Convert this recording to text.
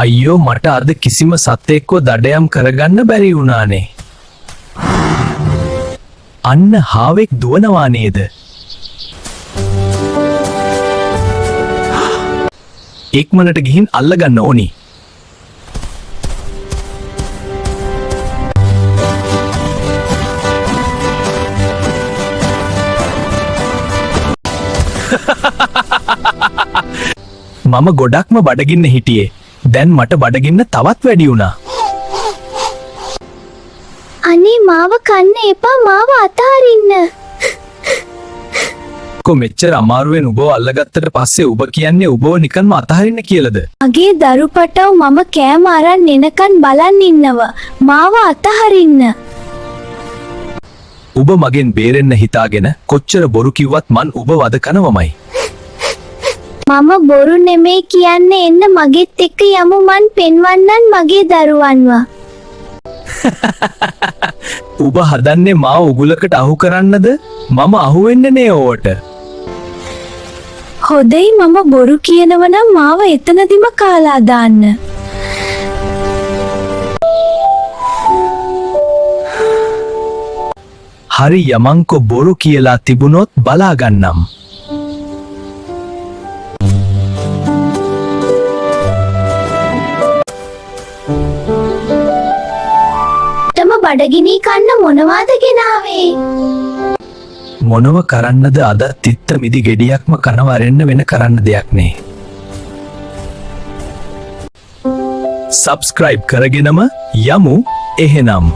අයියෝ මට අද කිසිම සතෙක්ව දඩයම් කරගන්න බැරි වුණානේ. අන්න හාවෙක් දුවනවා නේද? ඉක්මනට ගිහින් අල්ලගන්න ඕනි. මම ගොඩක්ම බඩගින්න හිටියේ. දැන් මට බඩගින්න තවත් වැඩි වුණා. අනේ මාව කන්න එපා, මාව අතහරින්න. මෙච්චර අමාරුවෙන් උබව අල්ලගත්තට පස්සේ උබ කියන්නේ උබව නිකන්ම අතහරින්න කියලාද? මගේ දරුපටව මම කෑම අරන් එනකන් බලන් ඉන්නවා. මාව අතහරින්න. උබ මගෙන් බේරෙන්න හිතාගෙන කොච්චර බොරු කිව්වත් මන් උබ වද කනවමයි. මම බොරු නෙමෙයි කියන්නේ, එන්න මගෙත් එක්ක යමු, මන් පෙන්වන්නන් මගේ දරුවන්ව. උබ හදන්නේ මාව උගුලකට අහු කරන්නද? මම අහු වෙන්නේ නේ ඕවට. හොදයි, මම බොරු කියනවනම් මාව එතනදිම කාලා දාන්න. හරි යමංකො, බොරු කියලා තිබුණොත් බලාගන්නම්. බඩගිනි කන්න මොනවාද ගෙනාවේ? මොනව කරන්නද අද? තිත්ත මිදි ගෙඩියක්ම කනවරෙන්න වෙන කරන්න දෙයක් නේ. සබ්ස්ක්‍රයිබ් කරගෙනම යමු එහෙනම්.